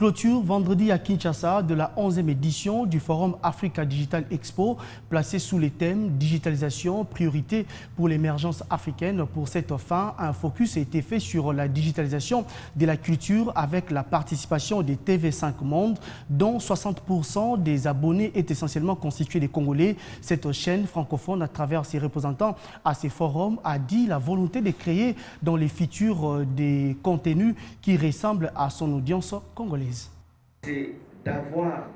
Clôture vendredi à Kinshasa de la 11e édition du Forum Africa Digital Expo, placé sous les thèmes digitalisation, priorité pour l'émergence africaine. Pour cette fin, un focus a été fait sur la digitalisation de la culture avec la participation des TV5 Monde, dont 60% des abonnés est essentiellement constitué des Congolais. Cette chaîne francophone, à travers ses représentants à ces forums, a dit la volonté de créer dans les futurs des contenus qui ressemblent à son audience congolaise. C'est d'avoir...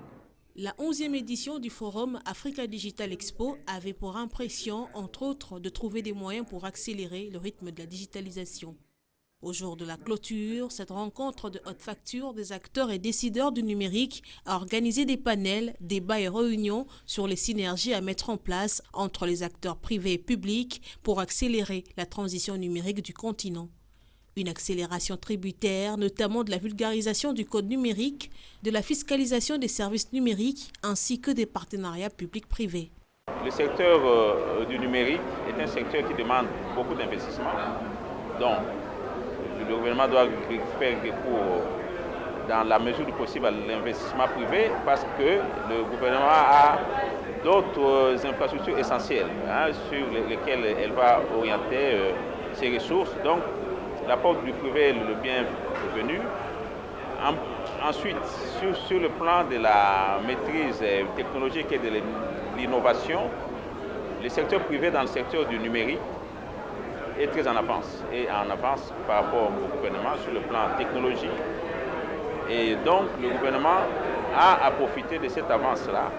La 11e édition du Forum Africa Digital Expo avait pour impression, entre autres, de trouver des moyens pour accélérer le rythme de la digitalisation. Au jour de la clôture, cette rencontre de haute facture des acteurs et décideurs du numérique a organisé des panels, débats et réunions sur les synergies à mettre en place entre les acteurs privés et publics pour accélérer la transition numérique du continent. Une accélération tributaire, notamment de la vulgarisation du code numérique, de la fiscalisation des services numériques, ainsi que des partenariats publics-privés. Le secteur du numérique est un secteur qui demande beaucoup d'investissement. Donc, le gouvernement doit faire recours dans la mesure du possible à l'investissement privé parce que le gouvernement a d'autres infrastructures essentielles sur lesquelles elle va orienter ses ressources. Donc, l'apport du privé est le bienvenu. Ensuite, sur le plan de la maîtrise technologique et de l'innovation, le secteur privé dans le secteur du numérique est très en avance. Et en avance par rapport au gouvernement sur le plan technologique. Et donc, le gouvernement a à profiter de cette avance-là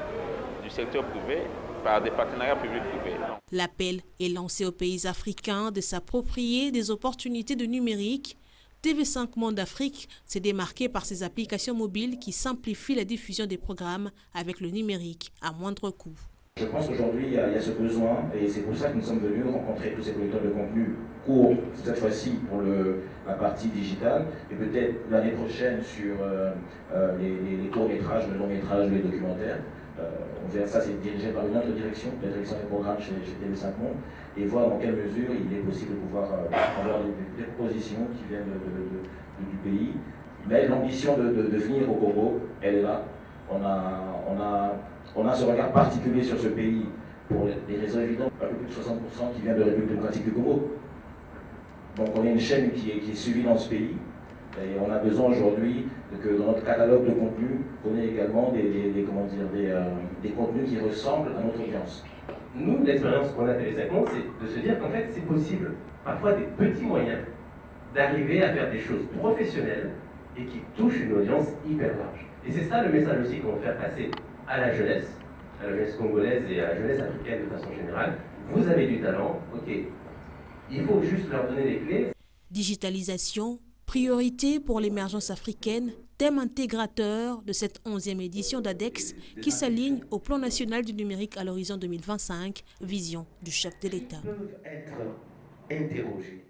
du secteur privé par des partenariats publics-privés. L'appel est lancé aux pays africains de s'approprier des opportunités de numérique. TV5 Monde Afrique s'est démarqué par ses applications mobiles qui simplifient la diffusion des programmes avec le numérique à moindre coût. Je pense qu'aujourd'hui, il y a ce besoin et c'est pour ça que nous sommes venus rencontrer tous ces producteurs de contenu courts, cette fois-ci pour la partie digitale, et peut-être l'année prochaine sur les courts-métrages, le long-métrage, les documentaires. On verra ça, c'est dirigé par une autre direction, la direction des programmes chez TV5 Monde, et voir dans quelle mesure il est possible de pouvoir avoir des propositions qui viennent du pays. Mais l'ambition de venir au Congo, elle est là. On a ce regard particulier sur ce pays pour des raisons évidentes, un peu plus de 60% qui vient de la République démocratique du Congo. Donc on est une chaîne qui est suivie dans ce pays. Et on a besoin aujourd'hui que dans notre catalogue de contenus, on ait également des contenus qui ressemblent à notre audience. Nous, l'expérience qu'on a fait avec Monde, c'est de se dire qu'en fait, c'est possible, parfois des petits moyens, d'arriver à faire des choses professionnelles et qui touchent une audience hyper large. Et c'est ça le message aussi qu'on veut faire passer à la jeunesse congolaise et à la jeunesse africaine de façon générale. Vous avez du talent, ok, il faut juste leur donner les clés. Digitalisation, priorité pour l'émergence africaine, thème intégrateur de cette 11e édition d'ADEX qui s'aligne au plan national du numérique à l'horizon 2025, vision du chef de l'État. Ils peuvent être interrogés.